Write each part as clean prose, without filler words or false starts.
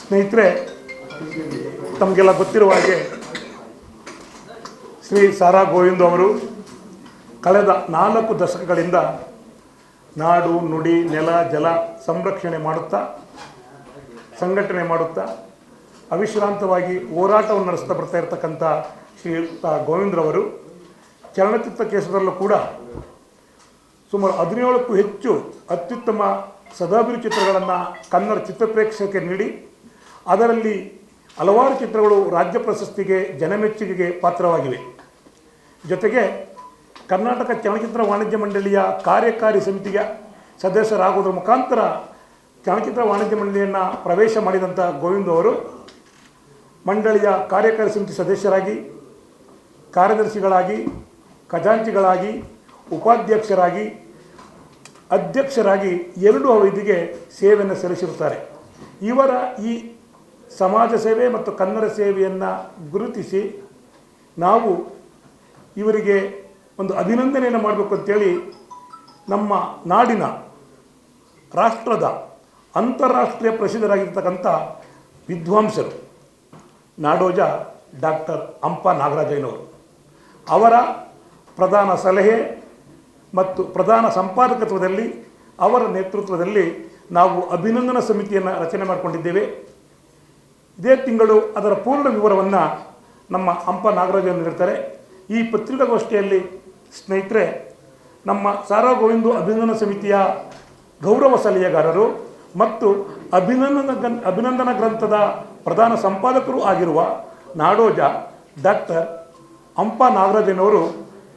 ಸ್ನೇಹಿತರೆ, ತಮಗೆಲ್ಲ ಗೊತ್ತಿರುವ ಹಾಗೆ ಶ್ರೀ ಸ.ರಾ. ಗೋವಿಂದ ಅವರು ಕಳೆದ 4 ದಶಕಗಳಿಂದ ನಾಡು, ನುಡಿ, ನೆಲ, ಜಲ ಸಂರಕ್ಷಣೆ ಮಾಡುತ್ತಾ, ಸಂಘಟನೆ ಮಾಡುತ್ತಾ ಅವಿಶ್ರಾಂತವಾಗಿ ಹೋರಾಟವನ್ನು ನಡೆಸ್ತಾ ಬರ್ತಾ ಇರತಕ್ಕಂಥ ಶ್ರೀಯುತ ಗೋವಿಂದ್ರವರು ಚಲನಚಿತ್ರ ಕ್ಷೇತ್ರದಲ್ಲೂ ಕೂಡ ಸುಮಾರು 17ಕ್ಕೂ ಹೆಚ್ಚು ಅತ್ಯುತ್ತಮ ಸದಾಭಿರುಚಿ ಚಿತ್ರಗಳನ್ನು ಕನ್ನಡ ಚಿತ್ರಪ್ರೇಕ್ಷಕರಿಗೆ ನೀಡಿ ಅದರಲ್ಲಿ ಹಲವಾರು ಚಿತ್ರಗಳು ರಾಜ್ಯ ಪ್ರಶಸ್ತಿಗೆ, ಜನಮೆಚ್ಚುಗೆಗೆ ಪಾತ್ರವಾಗಿವೆ. ಜೊತೆಗೆ ಕರ್ನಾಟಕ ಚಲನಚಿತ್ರ ವಾಣಿಜ್ಯ ಮಂಡಳಿಯ ಕಾರ್ಯಕಾರಿ ಸಮಿತಿಯ ಸದಸ್ಯರಾಗುವುದರ ಮುಖಾಂತರ ಚಲನಚಿತ್ರ ವಾಣಿಜ್ಯ ಮಂಡಳಿಯನ್ನು ಪ್ರವೇಶ ಮಾಡಿದಂಥ ಗೋವಿಂದ ಅವರು ಮಂಡಳಿಯ ಕಾರ್ಯಕಾರಿ ಸಮಿತಿ ಸದಸ್ಯರಾಗಿ, ಕಾರ್ಯದರ್ಶಿಗಳಾಗಿ, ಖಜಾಂಚಿಗಳಾಗಿ, ಉಪಾಧ್ಯಕ್ಷರಾಗಿ, ಅಧ್ಯಕ್ಷರಾಗಿ 2 ಅವಧಿಗೆ ಸೇವೆಯನ್ನು ಸಲ್ಲಿಸಿರುತ್ತಾರೆ. ಇವರ ಈ ಸಮಾಜ ಸೇವೆ ಮತ್ತು ಕನ್ನಡ ಸೇವೆಯನ್ನು ಗುರುತಿಸಿ ನಾವು ಇವರಿಗೆ ಒಂದು ಅಭಿನಂದನೆಯನ್ನು ಮಾಡಬೇಕು ಅಂತೇಳಿ ನಮ್ಮ ನಾಡಿನ, ರಾಷ್ಟ್ರದ, ಅಂತಾರಾಷ್ಟ್ರೀಯ ಪ್ರಸಿದ್ಧರಾಗಿರ್ತಕ್ಕಂಥ ವಿದ್ವಾಂಸರು ನಾಡೋಜ ಡಾಕ್ಟರ್ ಹಂಪ ನಾಗರಾಜಯ್ಯನವರು ಅವರ ಪ್ರಧಾನ ಸಲಹೆ ಮತ್ತು ಪ್ರಧಾನ ಸಂಪಾದಕತ್ವದಲ್ಲಿ, ಅವರ ನೇತೃತ್ವದಲ್ಲಿ ನಾವು ಅಭಿನಂದನಾ ಸಮಿತಿಯನ್ನು ರಚನೆ ಮಾಡಿಕೊಂಡಿದ್ದೇವೆ. ಇದೇ ತಿಂಗಳು ಅದರ ಪೂರ್ಣ ವಿವರವನ್ನು ನಮ್ಮ ಹಂಪ ನಾಗರಾಜಯ್ಯ ನೀಡ್ತಾರೆ. ಈ ಪತ್ರಿಕಾಗೋಷ್ಠಿಯಲ್ಲಿ ಸ್ನೇಹಿತರೆ, ನಮ್ಮ ಸ.ರಾ. ಗೋವಿಂದ ಅಭಿನಂದನಾ ಸಮಿತಿಯ ಗೌರವ ಸಲಹೆಗಾರರು ಮತ್ತು ಅಭಿನಂದನಾ ಗ್ರಂಥದ ಪ್ರಧಾನ ಸಂಪಾದಕರು ಆಗಿರುವ ನಾಡೋಜ ಡಾಕ್ಟರ್ ಹಂಪ ನಾಗರಾಜಯ್ಯನವರು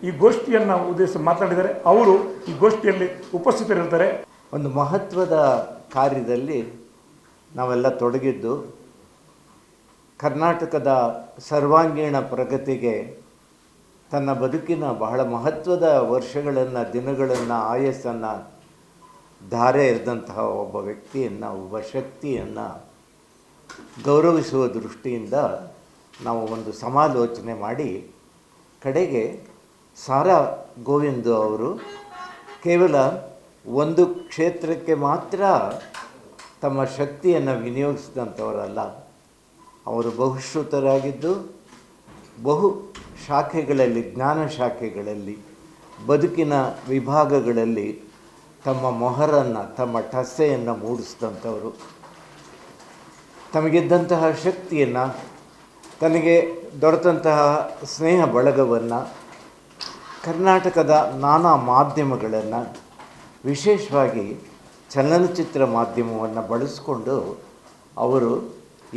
ಈ ಗೋಷ್ಠಿಯನ್ನು ಉದ್ದೇಶಿಸಿ ಮಾತನಾಡಿದ್ದಾರೆ. ಅವರು ಈ ಗೋಷ್ಠಿಯಲ್ಲಿ ಉಪಸ್ಥಿತರಿರ್ತಾರೆ. ಒಂದು ಮಹತ್ವದ ಕಾರ್ಯದಲ್ಲಿ ನಾವೆಲ್ಲ ತೊಡಗಿದ್ದು ಕರ್ನಾಟಕದ ಸರ್ವಾಂಗೀಣ ಪ್ರಗತಿಗೆ ತನ್ನ ಬದುಕಿನ ಬಹಳ ಮಹತ್ವದ ವರ್ಷಗಳನ್ನು, ದಿನಗಳನ್ನು, ಆಯಸ್ಸನ್ನು ಧಾರೆ ಎರೆದಂತಹ ಒಬ್ಬ ವ್ಯಕ್ತಿಯನ್ನು, ಒಬ್ಬ ಶಕ್ತಿಯನ್ನು ಗೌರವಿಸುವ ದೃಷ್ಟಿಯಿಂದ ನಾವು ಒಂದು ಸಮಾಲೋಚನೆ ಮಾಡಿ ಕಡೆಗೆ ಸ.ರಾ. ಗೋವಿಂದ ಅವರು ಕೇವಲ ಒಂದು ಕ್ಷೇತ್ರಕ್ಕೆ ಮಾತ್ರ ತಮ್ಮ ಶಕ್ತಿಯನ್ನು ವಿನಿಯೋಗಿಸಿದಂಥವರಲ್ಲ. ಅವರು ಬಹುಶ್ರುತರಾಗಿದ್ದು ಬಹು ಶಾಖೆಗಳಲ್ಲಿ, ಜ್ಞಾನ ಶಾಖೆಗಳಲ್ಲಿ, ಬದುಕಿನ ವಿಭಾಗಗಳಲ್ಲಿ ತಮ್ಮ ಮೊಹರನ್ನು, ತಮ್ಮ ಠಸೆಯನ್ನು ಮೂಡಿಸಿದಂಥವರು. ತಮಗಿದ್ದಂತಹ ಶಕ್ತಿಯನ್ನು, ತನಗೆ ದೊರೆತಂತಹ ಸ್ನೇಹ ಬಳಗವನ್ನು, ಕರ್ನಾಟಕದ ನಾನಾ ಮಾಧ್ಯಮಗಳನ್ನು, ವಿಶೇಷವಾಗಿ ಚಲನಚಿತ್ರ ಮಾಧ್ಯಮವನ್ನು ಬಳಸಿಕೊಂಡು ಅವರು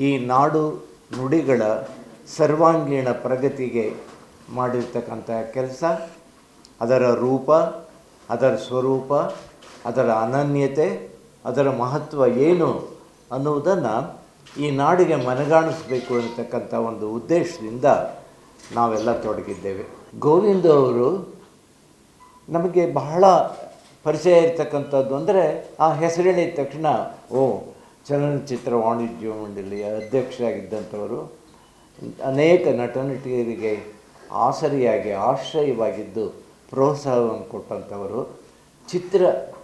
ಈ ನಾಡು ನುಡಿಗಳ ಸರ್ವಾಂಗೀಣ ಪ್ರಗತಿಗೆ ಮಾಡಿರ್ತಕ್ಕಂಥ ಕೆಲಸ, ಅದರ ರೂಪ, ಅದರ ಸ್ವರೂಪ, ಅದರ ಅನನ್ಯತೆ, ಅದರ ಮಹತ್ವ ಏನು ಅನ್ನುವುದನ್ನು ಈ ನಾಡಿಗೆ ಮನಗಾಣಿಸಬೇಕು ಅನ್ನತಕ್ಕಂಥ ಒಂದು ಉದ್ದೇಶದಿಂದ ನಾವೆಲ್ಲ ತೊಡಗಿದ್ದೇವೆ. ಗೋವಿಂದ ಅವರು ನಮಗೆ ಬಹಳ ಪರಿಚಯ ಇರ್ತಕ್ಕಂಥದ್ದು ಅಂದರೆ, ಆ ಹೆಸರೇಳಿದ ತಕ್ಷಣ ಚಲನಚಿತ್ರ ವಾಣಿಜ್ಯ ಮಂಡಳಿಯ ಅಧ್ಯಕ್ಷರಾಗಿದ್ದಂಥವರು, ಅನೇಕ ನಟನಟಿಯರಿಗೆ ಆಸರಿಯಾಗಿ, ಆಶ್ರಯವಾಗಿದ್ದು ಪ್ರೋತ್ಸಾಹವನ್ನು ಕೊಟ್ಟಂಥವರು, ಚಿತ್ರ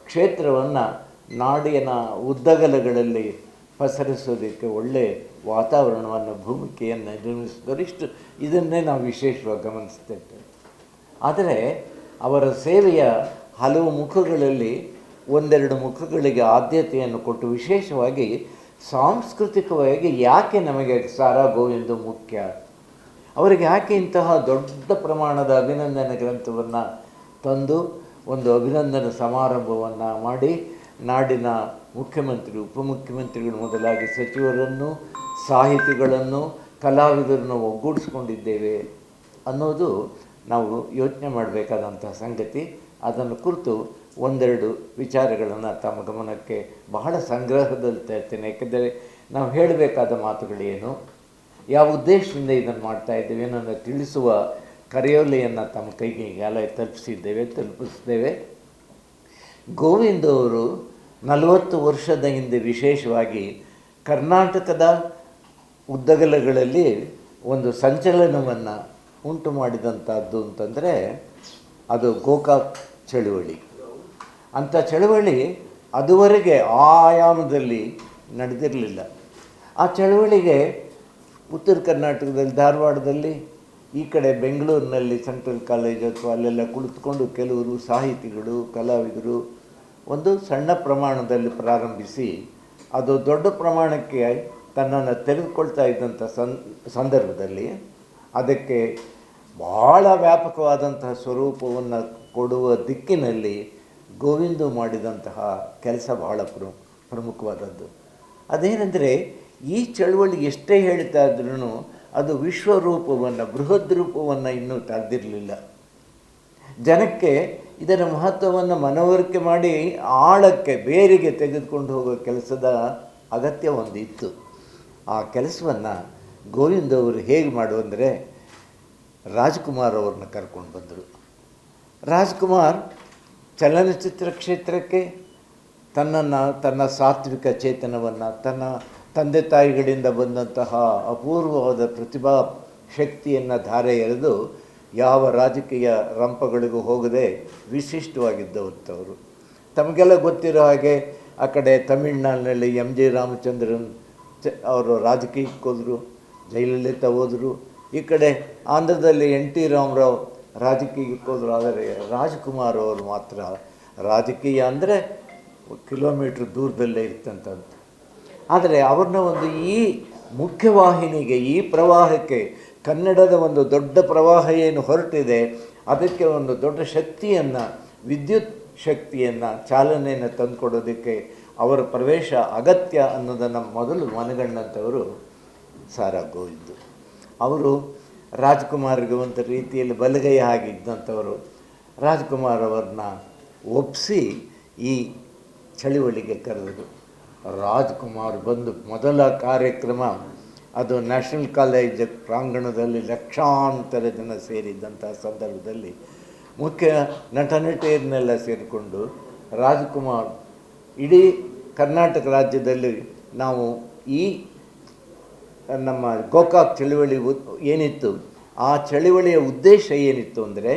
ಕ್ಷೇತ್ರವನ್ನು ನಾಡಿನ ಉದ್ದಗಲಗಳಲ್ಲಿ ಪಸರಿಸೋದಕ್ಕೆ ಒಳ್ಳೆಯ ವಾತಾವರಣವನ್ನು, ಭೂಮಿಕೆಯನ್ನು ನಿರ್ಮಿಸಿದವರಿಷ್ಟು ಇದನ್ನೇ ನಾವು ವಿಶೇಷವಾಗಿ ಗಮನಿಸ್ತಿರ್ತೇವೆ. ಆದರೆ ಅವರ ಸೇವೆಯ ಹಲವು ಮುಖಗಳಲ್ಲಿ ಒಂದೆರಡು ಮುಖಗಳಿಗೆ ಆದ್ಯತೆಯನ್ನು ಕೊಟ್ಟು, ವಿಶೇಷವಾಗಿ ಸಾಂಸ್ಕೃತಿಕವಾಗಿ ಯಾಕೆ ನಮಗೆ ಸ.ರಾ. ಗೋವಿಂದ ಮುಖ್ಯ, ಅವರಿಗೆ ಯಾಕೆ ಇಂತಹ ದೊಡ್ಡ ಪ್ರಮಾಣದ ಅಭಿನಂದನೆ ಗ್ರಂಥವನ್ನು ತಂದು ಒಂದು ಅಭಿನಂದನೆ ಸಮಾರಂಭವನ್ನು ಮಾಡಿ ನಾಡಿನ ಮುಖ್ಯಮಂತ್ರಿ, ಉಪಮುಖ್ಯಮಂತ್ರಿಗಳು ಮೊದಲಾಗಿ ಸಚಿವರನ್ನು, ಸಾಹಿತಿಗಳನ್ನು, ಕಲಾವಿದರನ್ನು ಒಗ್ಗೂಡಿಸ್ಕೊಂಡಿದ್ದೇವೆ ಅನ್ನೋದು ನಾವು ಯೋಚನೆ ಮಾಡಬೇಕಾದಂಥ ಸಂಗತಿ. ಅದನ್ನು ಕುರಿತು ಒಂದೆರಡು ವಿಚಾರಗಳನ್ನು ತಮ್ಮ ಗಮನಕ್ಕೆ ಬಹಳ ಸಂಗ್ರಹದಲ್ಲಿ ತರ್ತೀನಿ. ಏಕೆಂದರೆ ನಾವು ಹೇಳಬೇಕಾದ ಮಾತುಗಳೇನು, ಯಾವ ಉದ್ದೇಶದಿಂದ ಇದನ್ನು ಮಾಡ್ತಾಯಿದ್ದೇವೆ ಅನ್ನೋದನ್ನು ತಿಳಿಸುವ ಕರೆಯೋಲೆಯನ್ನು ತಮ್ಮ ಕೈಗೆ ಈಗಾಗಲೇ ತಲುಪಿಸಿದ್ದೇವೆ. ಗೋವಿಂದ ಅವರು 40 ವರ್ಷದ ಹಿಂದೆ ವಿಶೇಷವಾಗಿ ಕರ್ನಾಟಕದ ಉದ್ದಗಲಗಳಲ್ಲಿ ಒಂದು ಸಂಚಲನವನ್ನು ಉಂಟು ಮಾಡಿದಂಥದ್ದು ಅಂತಂದರೆ ಅದು ಗೋಕಾಕ್ ಚಳುವಳಿ. ಅಂಥ ಚಳುವಳಿ ಅದುವರೆಗೆ ಆ ಆಯಾಮದಲ್ಲಿ ನಡೆದಿರಲಿಲ್ಲ. ಆ ಚಳವಳಿಗೆ ಉತ್ತರ ಕರ್ನಾಟಕದಲ್ಲಿ ಧಾರವಾಡದಲ್ಲಿ, ಈ ಕಡೆ ಬೆಂಗಳೂರಿನಲ್ಲಿ ಸೆಂಟ್ರಲ್ ಕಾಲೇಜ್ ಅಥವಾ ಅಲ್ಲೆಲ್ಲ ಕುಳಿತುಕೊಂಡು ಕೆಲವರು ಸಾಹಿತಿಗಳು, ಕಲಾವಿದರು ಒಂದು ಸಣ್ಣ ಪ್ರಮಾಣದಲ್ಲಿ ಪ್ರಾರಂಭಿಸಿ ಅದು ದೊಡ್ಡ ಪ್ರಮಾಣಕ್ಕೆ ತನ್ನನ್ನು ತೆಗೆದುಕೊಳ್ತಾ ಇದ್ದಂಥ ಸಂದರ್ಭದಲ್ಲಿ ಅದಕ್ಕೆ ಭಾಳ ವ್ಯಾಪಕವಾದಂತಹ ಸ್ವರೂಪವನ್ನು ಕೊಡುವ ದಿಕ್ಕಿನಲ್ಲಿ ಗೋವಿಂದು ಮಾಡಿದಂತಹ ಕೆಲಸ ಬಹಳ ಪ್ರಮುಖವಾದದ್ದು. ಅದೇನೆಂದರೆ, ಈ ಚಳವಳಿ ಎಷ್ಟೇ ಹೇಳ್ತಾ ಇದ್ರೂ ಅದು ವಿಶ್ವರೂಪವನ್ನು, ಬೃಹದ್ ರೂಪವನ್ನು ಇನ್ನೂ ತಳೆದಿರಲಿಲ್ಲ. ಜನಕ್ಕೆ ಇದರ ಮಹತ್ವವನ್ನು ಮನವರಿಕೆ ಮಾಡಿ ಆಳಕ್ಕೆ ಬೇರಿಗೆ ತೆಗೆದುಕೊಂಡು ಹೋಗೋ ಕೆಲಸದ ಅಗತ್ಯ ಒಂದಿತ್ತು. ಆ ಕೆಲಸವನ್ನು ಗೋವಿಂದ ಅವರು ಹೇಗೆ ಮಾಡುವಂದರೆ, ರಾಜ್ಕುಮಾರ್ ಅವ್ರನ್ನ ಕರ್ಕೊಂಡು ಬಂದರು. ರಾಜ್ಕುಮಾರ್ ಚಲನಚಿತ್ರ ಕ್ಷೇತ್ರಕ್ಕೆ ತನ್ನ ಸಾತ್ವಿಕ ಚೇತನವನ್ನು, ತನ್ನ ತಂದೆ ತಾಯಿಗಳಿಂದ ಬಂದಂತಹ ಅಪೂರ್ವವಾದ ಪ್ರತಿಭಾ ಶಕ್ತಿಯನ್ನು ಧಾರೆ ಎರೆದು ಯಾವ ರಾಜಕೀಯ ರಂಪಗಳಿಗೂ ಹೋಗದೆ ವಿಶಿಷ್ಟವಾಗಿದ್ದವಂಥವರು. ತಮಗೆಲ್ಲ ಗೊತ್ತಿರೋ ಹಾಗೆ ಆ ಕಡೆ ತಮಿಳ್ನಾಡಿನಲ್ಲಿ MG ರಾಮಚಂದ್ರನ್ ಅವರು ರಾಜಕೀಯಕ್ಕೆ ಹೋದರು, ಜಯಲಲಿತಾ ಹೋದರು. ಈ ಕಡೆ ಆಂಧ್ರದಲ್ಲಿ NT ರಾಮರಾವ್ ರಾಜಕೀಯಕ್ಕೆ ಹೋದರು. ಆದರೆ ರಾಜ್ಕುಮಾರ್ ಅವರು ಮಾತ್ರ ರಾಜಕೀಯ ಅಂದರೆ ಕಿಲೋಮೀಟ್ರ್ ದೂರದಲ್ಲೇ ಇರ್ತಂಥದ್ದು. ಆದರೆ ಅವ್ರನ್ನ ಒಂದು ಈ ಮುಖ್ಯವಾಹಿನಿಗೆ, ಈ ಪ್ರವಾಹಕ್ಕೆ, ಕನ್ನಡದ ಒಂದು ದೊಡ್ಡ ಪ್ರವಾಹ ಏನು ಹೊರಟಿದೆ ಅದಕ್ಕೆ ಒಂದು ದೊಡ್ಡ ಶಕ್ತಿಯನ್ನು, ವಿದ್ಯುತ್ ಶಕ್ತಿಯನ್ನು, ಚಾಲನೆಯನ್ನು ತಂದುಕೊಡೋದಕ್ಕೆ ಅವರ ಪ್ರವೇಶ ಅಗತ್ಯ ಅನ್ನೋದನ್ನು ಮೊದಲು ಮನಗಂಡಂಥವರು ಸಾರಾ ಗೋವಿಂದು. ಅವರು ರಾಜ್ಕುಮಾರ್ಗೆ ಒಂದು ರೀತಿಯಲ್ಲಿ ಬಲಗೈ ಆಗಿದ್ದಂಥವರು. ರಾಜ್ಕುಮಾರ್ ಅವ್ರನ್ನ ಒಪ್ಪಿಸಿ ಈ ಚಳುವಳಿಗೆ ಕರೆದರು. ರಾಜ್ಕುಮಾರ್ ಬಂದು ಮೊದಲ ಕಾರ್ಯಕ್ರಮ ಅದು ನ್ಯಾಷನಲ್ ಕಾಲೇಜ್ ಪ್ರಾಂಗಣದಲ್ಲಿ ಲಕ್ಷಾಂತರ ಜನ ಸೇರಿದ್ದಂಥ ಸಂದರ್ಭದಲ್ಲಿ ಮುಖ್ಯ ನಟ ನಟಿಯರನ್ನೆಲ್ಲ ಸೇರಿಕೊಂಡು ರಾಜ್ಕುಮಾರ್ ಇಡೀ ಕರ್ನಾಟಕ ರಾಜ್ಯದಲ್ಲಿ ನಾವು ಈ ನಮ್ಮ ಗೋಕಾಕ್ ಚಳುವಳಿ ಏನಿತ್ತು, ಆ ಚಳುವಳಿಯ ಉದ್ದೇಶ ಏನಿತ್ತು ಅಂದರೆ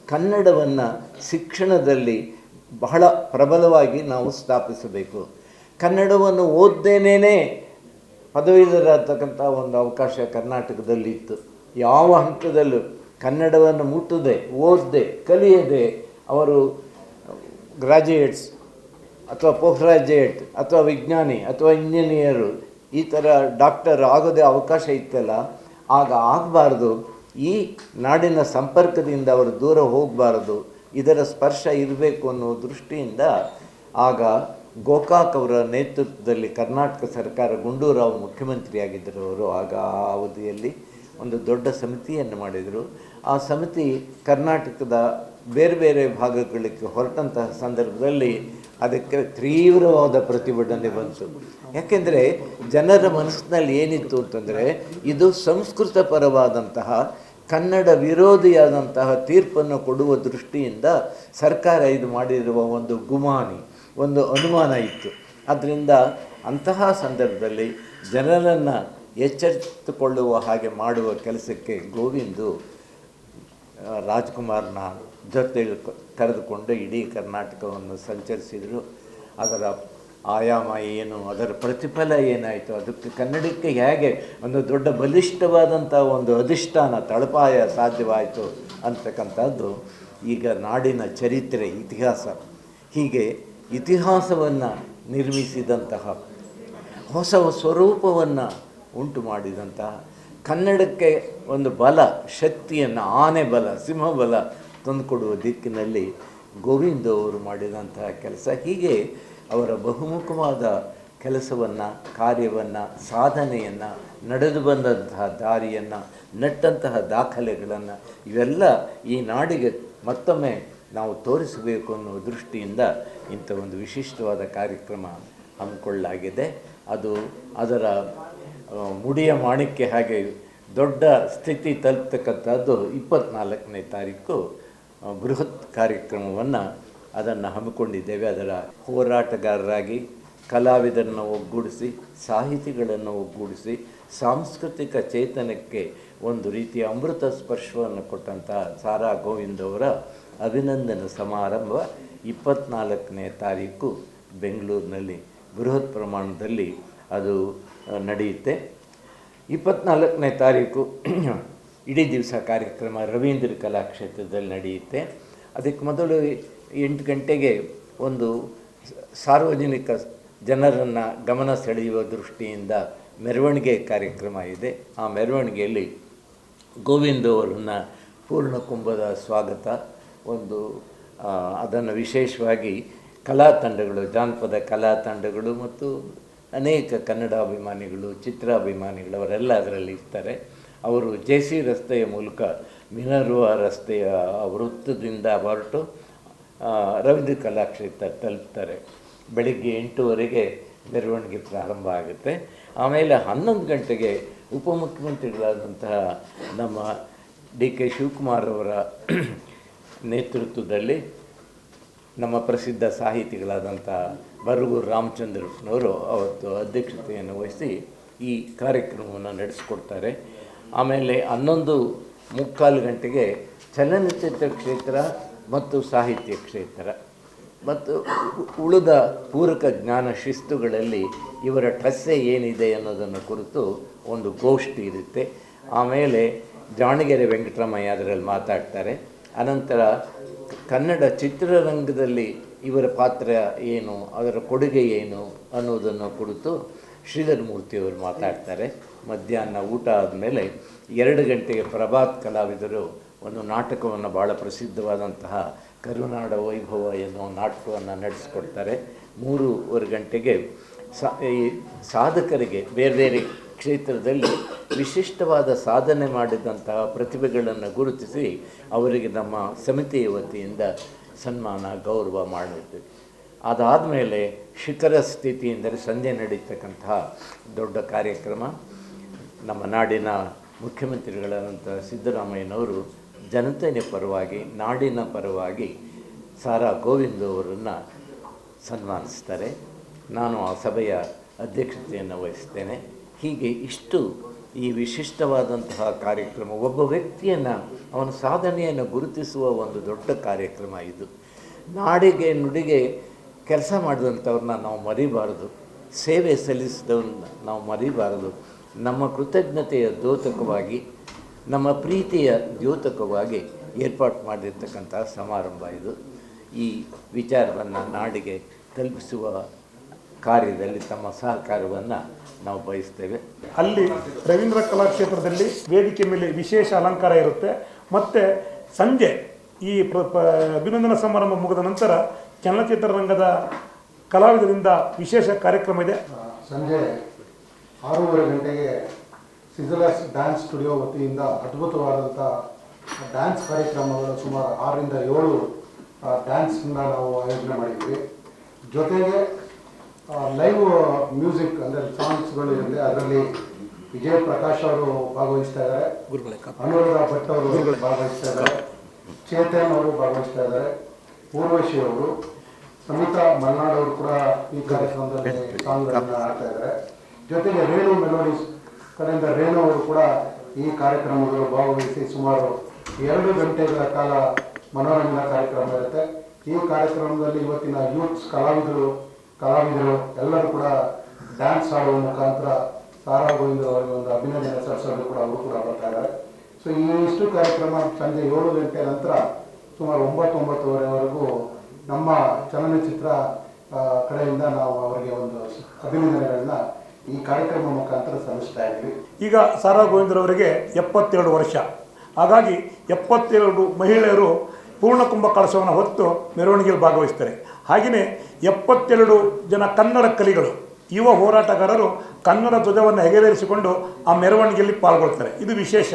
ಕನ್ನಡವನ್ನು ಶಿಕ್ಷಣದಲ್ಲಿ ಬಹಳ ಪ್ರಬಲವಾಗಿ ನಾವು ಸ್ಥಾಪಿಸಬೇಕು. ಕನ್ನಡವನ್ನು ಓದ್ದೇನೇ ಪದವೀಧರಾಗ್ತಕ್ಕಂಥ ಒಂದು ಅವಕಾಶ ಕರ್ನಾಟಕದಲ್ಲಿ ಇತ್ತು. ಯಾವ ಹಂತದಲ್ಲೂ ಕನ್ನಡವನ್ನು ಮುಟ್ಟದೆ, ಓದದೆ, ಕಲಿಯದೆ ಅವರು ಗ್ರಾಜ್ಯುಯೇಟ್ಸ್ ಅಥವಾ ಪೋಸ್ಟ್ ಗ್ರಾಜ್ಯುಯೇಟ್ ಅಥವಾ ವಿಜ್ಞಾನಿ ಅಥವಾ ಇಂಜಿನಿಯರು ಈ ಥರ ಡಾಕ್ಟರ್ ಆಗೋದೇ ಅವಕಾಶ ಇತ್ತಲ್ಲ, ಆಗ ಆಗಬಾರ್ದು. ಈ ನಾಡಿನ ಸಂಪರ್ಕದಿಂದ ಅವರು ದೂರ ಹೋಗಬಾರ್ದು, ಇದರ ಸ್ಪರ್ಶ ಇರಬೇಕು ಅನ್ನೋ ದೃಷ್ಟಿಯಿಂದ ಆಗ ಗೋಕಾಕ್ ಅವರ ನೇತೃತ್ವದಲ್ಲಿ ಕರ್ನಾಟಕ ಸರ್ಕಾರ, ಗುಂಡೂರಾವ್ ಮುಖ್ಯಮಂತ್ರಿಯಾಗಿದ್ದರು ಅವರು ಆಗ. ಆ ಅವಧಿಯಲ್ಲಿ ಒಂದು ದೊಡ್ಡ ಸಮಿತಿಯನ್ನು ಮಾಡಿದರು. ಆ ಸಮಿತಿ ಕರ್ನಾಟಕದ ಬೇರೆ ಬೇರೆ ಭಾಗಗಳಿಗೆ ಹೊರಟಂತಹ ಸಂದರ್ಭದಲ್ಲಿ ಅದಕ್ಕೆ ತೀವ್ರವಾದ ಪ್ರತಿಭಟನೆ ಬಂತು. ಯಾಕೆಂದರೆ ಜನರ ಮನಸ್ಸಿನಲ್ಲಿ ಏನಿತ್ತು ಅಂತಂದರೆ, ಇದು ಸಂಸ್ಕೃತ ಪರವಾದಂತಹ, ಕನ್ನಡ ವಿರೋಧಿಯಾದಂತಹ ತೀರ್ಪನ್ನು ಕೊಡುವ ದೃಷ್ಟಿಯಿಂದ ಸರ್ಕಾರ ಇದು ಮಾಡಿರುವ ಒಂದು ಗುಮಾನಿ, ಒಂದು ಅನುಮಾನ ಇತ್ತು. ಆದ್ದರಿಂದ ಅಂತಹ ಸಂದರ್ಭದಲ್ಲಿ ಜನರನ್ನು ಎಚ್ಚರಿಸಿಕೊಳ್ಳುವ ಹಾಗೆ ಮಾಡುವ ಕೆಲಸಕ್ಕೆ ಗೋವಿಂದು ರಾಜ್ಕುಮಾರ್ನ ಜೊತೆ ಕರೆದುಕೊಂಡು ಇಡೀ ಕರ್ನಾಟಕವನ್ನು ಸಂಚರಿಸಿದರು. ಅದರ ಆಯಾಮ ಏನು, ಅದರ ಪ್ರತಿಫಲ ಏನಾಯಿತು, ಅದಕ್ಕೆ ಕನ್ನಡಕ್ಕೆ ಹೇಗೆ ಒಂದು ದೊಡ್ಡ ಬಲಿಷ್ಠವಾದಂಥ ಒಂದು ಅಧಿಷ್ಠಾನ, ತಳಪಾಯ ಸಾಧ್ಯವಾಯಿತು ಅಂತಕ್ಕಂಥದ್ದು ಈಗ ನಾಡಿನ ಚರಿತ್ರೆ, ಇತಿಹಾಸ. ಹೀಗೆ ಇತಿಹಾಸವನ್ನು ನಿರ್ಮಿಸಿದಂತಹ, ಹೊಸ ಸ್ವರೂಪವನ್ನು ಉಂಟು ಮಾಡಿದಂತಹ, ಕನ್ನಡಕ್ಕೆ ಒಂದು ಬಲ, ಶಕ್ತಿಯನ್ನು, ಆನೆ ಬಲ, ಸಿಂಹಬಲ ತಂದುಕೊಡುವ ದಿಕ್ಕಿನಲ್ಲಿ ಗೋವಿಂದ ಅವರು ಮಾಡಿದಂತಹ ಕೆಲಸ. ಹೀಗೆ ಅವರ ಬಹುಮುಖವಾದ ಕೆಲಸವನ್ನು, ಕಾರ್ಯವನ್ನು, ಸಾಧನೆಯನ್ನು, ನಡೆದು ಬಂದಂತಹ ದಾರಿಯನ್ನು, ನಟ್ಟಂತಹ ದಾಖಲೆಗಳನ್ನು ಇವೆಲ್ಲ ಈ ನಾಡಿಗೆ ಮತ್ತೊಮ್ಮೆ ನಾವು ತೋರಿಸಬೇಕು ಅನ್ನೋ ದೃಷ್ಟಿಯಿಂದ ಇಂಥ ಒಂದು ವಿಶಿಷ್ಟವಾದ ಕಾರ್ಯಕ್ರಮ ಹಮ್ಮಿಕೊಳ್ಳಲಾಗಿದೆ. ಅದು ಅದರ ಮುಡಿಯ ಮಾಣಿಕ್ಯ ಹಾಗೆ ದೊಡ್ಡ ಸ್ಥಿತಿ ತಲುಪ್ತಕ್ಕಂಥದ್ದು 24ನೇ ತಾರೀಕು ಬೃಹತ್ ಕಾರ್ಯಕ್ರಮವನ್ನು ಅದನ್ನು ಹಮ್ಮಿಕೊಂಡಿದ್ದೇವೆ. ಅದರ ಹೋರಾಟಗಾರರಾಗಿ ಕಲಾವಿದರನ್ನು ಒಗ್ಗೂಡಿಸಿ, ಸಾಹಿತಿಗಳನ್ನು ಒಗ್ಗೂಡಿಸಿ, ಸಾಂಸ್ಕೃತಿಕ ಚೇತನಕ್ಕೆ ಒಂದು ರೀತಿಯ ಅಮೃತ ಸ್ಪರ್ಶವನ್ನು ಕೊಟ್ಟಂಥ ಸಾರಾ ಗೋವಿಂದ್ ಅವರ ಅಭಿನಂದನಾ ಸಮಾರಂಭ 24ನೇ ತಾರೀಕು ಬೆಂಗಳೂರಿನಲ್ಲಿ ಬೃಹತ್ ಪ್ರಮಾಣದಲ್ಲಿ ಅದು ನಡೆಯುತ್ತೆ. 24ನೇ ತಾರೀಕು ಇಡೀ ದಿವಸ ಕಾರ್ಯಕ್ರಮ ರವೀಂದ್ರ ಕಲಾಕ್ಷೇತ್ರದಲ್ಲಿ ನಡೆಯುತ್ತೆ. ಅದಕ್ಕೆ ಮೊದಲು 8 ಗಂಟೆಗೆ ಒಂದು ಸಾರ್ವಜನಿಕ ಜನರನ್ನು ಗಮನ ಸೆಳೆಯುವ ದೃಷ್ಟಿಯಿಂದ ಮೆರವಣಿಗೆ ಕಾರ್ಯಕ್ರಮ ಇದೆ. ಆ ಮೆರವಣಿಗೆಯಲ್ಲಿ ಗೋವಿಂದ ಅವರನ್ನು ಪೂರ್ಣಕುಂಭದ ಸ್ವಾಗತ ಒಂದು ಅದನ್ನು ವಿಶೇಷವಾಗಿ ಕಲಾ ತಂಡಗಳು, ಜಾನಪದ ಕಲಾ ತಂಡಗಳು ಮತ್ತು ಅನೇಕ ಕನ್ನಡ ಅಭಿಮಾನಿಗಳು, ಚಿತ್ರಾಭಿಮಾನಿಗಳು ಅವರೆಲ್ಲ ಅದರಲ್ಲಿ ಇರ್ತಾರೆ. ಅವರು JC ರಸ್ತೆಯ ಮೂಲಕ ಮಿನರ್ವಾ ರಸ್ತೆಯ ವೃತ್ತದಿಂದ ಹೊರಟು ರವೀಂದ್ರ ಕಲಾಕ್ಷೇತ್ರ ತಲುಪ್ತಾರೆ. ಬೆಳಗ್ಗೆ 8:00ವರೆಗೆ ಮೆರವಣಿಗೆ ಪ್ರಾರಂಭ ಆಗುತ್ತೆ. ಆಮೇಲೆ 11 ಗಂಟೆಗೆ ಉಪಮುಖ್ಯಮಂತ್ರಿಗಳಾದಂತಹ ನಮ್ಮ DK ಶಿವಕುಮಾರ್ ಅವರ ನೇತೃತ್ವದಲ್ಲಿ ನಮ್ಮ ಪ್ರಸಿದ್ಧ ಸಾಹಿತಿಗಳಾದಂಥ ಬರಗೂರು ರಾಮಚಂದ್ರಪ್ಪನವರು ಅವತ್ತು ಅಧ್ಯಕ್ಷತೆಯನ್ನು ವಹಿಸಿ ಈ ಕಾರ್ಯಕ್ರಮವನ್ನು ನಡೆಸಿಕೊಡ್ತಾರೆ. ಆಮೇಲೆ 11:45 ಗಂಟೆಗೆ ಚಲನಚಿತ್ರ ಕ್ಷೇತ್ರ ಮತ್ತು ಸಾಹಿತ್ಯ ಕ್ಷೇತ್ರ ಮತ್ತು ಉಳಿದ ಪೂರಕ ಜ್ಞಾನ ಶಿಸ್ತುಗಳಲ್ಲಿ ಇವರ ಠಸ್ಸೆ ಏನಿದೆ ಅನ್ನೋದನ್ನು ಕುರಿತು ಒಂದು ಗೋಷ್ಠಿ ಇರುತ್ತೆ. ಆಮೇಲೆ ಜಾಣಗೆರೆ ವೆಂಕಟರಾಮಯ್ಯ ಅದರಲ್ಲಿ ಮಾತಾಡ್ತಾರೆ. ಅನಂತರ ಕನ್ನಡ ಚಿತ್ರರಂಗದಲ್ಲಿ ಇವರ ಪಾತ್ರ ಏನು, ಅದರ ಕೊಡುಗೆ ಏನು ಅನ್ನೋದನ್ನು ಕುರಿತು ಶ್ರೀಧರ್ ಮೂರ್ತಿಯವರು ಮಾತಾಡ್ತಾರೆ. ಮಧ್ಯಾಹ್ನ ಊಟ ಆದಮೇಲೆ 2 ಗಂಟೆಗೆ ಪ್ರಭಾತ್ ಕಲಾವಿದರು ಒಂದು ನಾಟಕವನ್ನು ಭಾಳ ಪ್ರಸಿದ್ಧವಾದಂತಹ ಕರುನಾಡ ವೈಭವ ಎನ್ನುವ ನಾಟಕವನ್ನು ನಡೆಸಿಕೊಡ್ತಾರೆ. 3:15 ಗಂಟೆಗೆ ಈ ಸಾಧಕರಿಗೆ ಬೇರೆ ಬೇರೆ ಕ್ಷೇತ್ರದಲ್ಲಿ ವಿಶಿಷ್ಟವಾದ ಸಾಧನೆ ಮಾಡಿದಂತಹ ಪ್ರತಿಭೆಗಳನ್ನು ಗುರುತಿಸಿ ಅವರಿಗೆ ನಮ್ಮ ಸಮಿತಿಯ ವತಿಯಿಂದ ಸನ್ಮಾನ ಗೌರವ ಮಾಡುತ್ತೆ. ಅದಾದಮೇಲೆ ಶಿಖರ ಸ್ಥಿತಿ ಎಂದರೆ ಸಂಜೆ ನಡೀತಕ್ಕಂತಹ ದೊಡ್ಡ ಕಾರ್ಯಕ್ರಮ. ನಮ್ಮ ನಾಡಿನ ಮುಖ್ಯಮಂತ್ರಿಗಳಾದಂಥ ಸಿದ್ದರಾಮಯ್ಯನವರು ಜನತೆಯ ಪರವಾಗಿ, ನಾಡಿನ ಪರವಾಗಿ ಸಾರಾ ಗೋವಿಂದ ಅವರನ್ನು ಸನ್ಮಾನಿಸ್ತಾರೆ. ನಾನು ಆ ಸಭೆಯ ಅಧ್ಯಕ್ಷತೆಯನ್ನು ವಹಿಸ್ತೇನೆ. ಹೀಗೆ ಇಷ್ಟು ಈ ವಿಶಿಷ್ಟವಾದಂತಹ ಕಾರ್ಯಕ್ರಮ, ಒಬ್ಬ ವ್ಯಕ್ತಿಯನ್ನು ಅವನ ಸಾಧನೆಯನ್ನು ಗುರುತಿಸುವ ಒಂದು ದೊಡ್ಡ ಕಾರ್ಯಕ್ರಮ ಇದು. ನಾಡಿಗೆ ನುಡಿಗೆ ಕೆಲಸ ಮಾಡಿದಂಥವ್ರನ್ನ ನಾವು ಮರಿಬಾರದು, ಸೇವೆ ಸಲ್ಲಿಸಿದವ್ರನ್ನ ನಾವು ಮರಿಬಾರದು. ನಮ್ಮ ಕೃತಜ್ಞತೆಯ ದ್ಯೋತಕವಾಗಿ, ನಮ್ಮ ಪ್ರೀತಿಯ ದ್ಯೋತಕವಾಗಿ ಏರ್ಪಾಡು ಮಾಡಿರ್ತಕ್ಕಂಥ ಸಮಾರಂಭ ಇದು. ಈ ವಿಚಾರವನ್ನು ನಾಡಿಗೆ ತಲುಪಿಸುವ ಕಾರ್ಯದಲ್ಲಿ ತಮ್ಮ ಸಹಕಾರವನ್ನು ನಾವು ಬಯಸ್ತೇವೆ. ಅಲ್ಲಿ ರವೀಂದ್ರ ಕಲಾಕ್ಷೇತ್ರದಲ್ಲಿ ವೇದಿಕೆ ಮೇಲೆ ವಿಶೇಷ ಅಲಂಕಾರ ಇರುತ್ತೆ. ಮತ್ತು ಸಂಜೆ ಈ ಅಭಿನಂದನಾ ಸಮಾರಂಭ ಮುಗಿದ ನಂತರ ಚಲನಚಿತ್ರರಂಗದ ಕಲಾವಿದರಿಂದ ವಿಶೇಷ ಕಾರ್ಯಕ್ರಮ ಇದೆ. ಸಂಜೆ 6:30 ಗಂಟೆಗೆ ಸಿಜಲರ್ಸ್ ಡ್ಯಾನ್ಸ್ ಸ್ಟುಡಿಯೋ ವತಿಯಿಂದ ಅದ್ಭುತವಾದಂಥ ಡ್ಯಾನ್ಸ್ ಕಾರ್ಯಕ್ರಮಗಳು ಸುಮಾರು 6ರಿಂದ 7 ಡ್ಯಾನ್ಸನ್ನ ನಾವು ಆಯೋಜನೆ ಮಾಡಿದ್ವಿ. ಜೊತೆಗೆ ಲೈವ್ ಮ್ಯೂಸಿಕ್ ಅಂದರೆ ಸಾಂಗ್ಸ್ಗಳು ಇರುತ್ತೆ. ಅದರಲ್ಲಿ ವಿಜಯ್ ಪ್ರಕಾಶ್ ಅವರು ಭಾಗವಹಿಸ್ತಾ ಇದ್ದಾರೆ, ಅನುರಾಧ ಭಟ್ ಅವರು ಭಾಗವಹಿಸ್ತಾ ಇದ್ದಾರೆ, ಚೇತನ್ ಅವರು ಭಾಗವಹಿಸ್ತಾ ಇದ್ದಾರೆ, ಊರ್ವಶಿ ಅವರು, ಸಮಿತಾ ಮಲ್ನಾಡ್ ಅವರು ಕೂಡ ಈ ಕಾರ್ಯಕ್ರಮದಲ್ಲಿ ಸಾಂಗ್ಗಳನ್ನು ಆಡ್ತಾ ಇದ್ದಾರೆ. ಜೊತೆಗೆ ರೇಣು ಮೆಲೋಡಿಸ್ ಕಡೆಯಿಂದ ರೇಣು ಅವರು ಕೂಡ ಈ ಕಾರ್ಯಕ್ರಮಗಳು ಭಾಗವಹಿಸಿ ಸುಮಾರು 2 ಗಂಟೆಗಳ ಕಾಲ ಮನೋರಂಜನಾ ಕಾರ್ಯಕ್ರಮ ಇರುತ್ತೆ. ಈ ಕಾರ್ಯಕ್ರಮದಲ್ಲಿ ಇವತ್ತಿನ ಯೂತ್ಸ್ ಕಲಾವಿದರು ಎಲ್ಲರೂ ಕೂಡ ಡ್ಯಾನ್ಸ್ ಆಡುವ ಮುಖಾಂತರ ಸಾರಾ ಗೋವಿಂದ ಅವರಿಗೆ ಒಂದು ಅಭಿನಂದನೆ ಸಲ್ಲಿಸಲು ಕೂಡ ಅವರು ಕೂಡ ಬರ್ತಾ ಇದ್ದಾರೆ. ಸೊ ಈ ಇಷ್ಟು ಕಾರ್ಯಕ್ರಮ ಸಂಜೆ 7 ಗಂಟೆ ನಂತರ ಸುಮಾರು 9-9:30ವರೆಗೂ ನಮ್ಮ ಚಲನಚಿತ್ರ ಕಡೆಯಿಂದ ನಾವು ಅವರಿಗೆ ಒಂದು ಅಭಿನಂದನೆಗಳನ್ನ ಈ ಕಾರ್ಯಕ್ರಮ ಮುಖಾಂತರ ಸಲ್ಲಿಸ್ತಾ ಇದ್ದೀವಿ. ಈಗ ಸಾರಾ ಗೋವಿಂದರವರಿಗೆ 72 ವರ್ಷ. ಹಾಗಾಗಿ 72 ಮಹಿಳೆಯರು ಪೂರ್ಣಕುಂಭ ಕಳಶವನ್ನು ಹೊತ್ತು ಮೆರವಣಿಗೆಯಲ್ಲಿ ಭಾಗವಹಿಸ್ತಾರೆ. ಹಾಗೆಯೇ 72 ಜನ ಕನ್ನಡ ಕಲಿಗಳು, ಯುವ ಹೋರಾಟಗಾರರು ಕನ್ನಡ ಧ್ವಜವನ್ನು ಎಗರೇರಿಸಿಕೊಂಡು ಆ ಮೆರವಣಿಗೆಯಲ್ಲಿ ಪಾಲ್ಗೊಳ್ತಾರೆ. ಇದು ವಿಶೇಷ.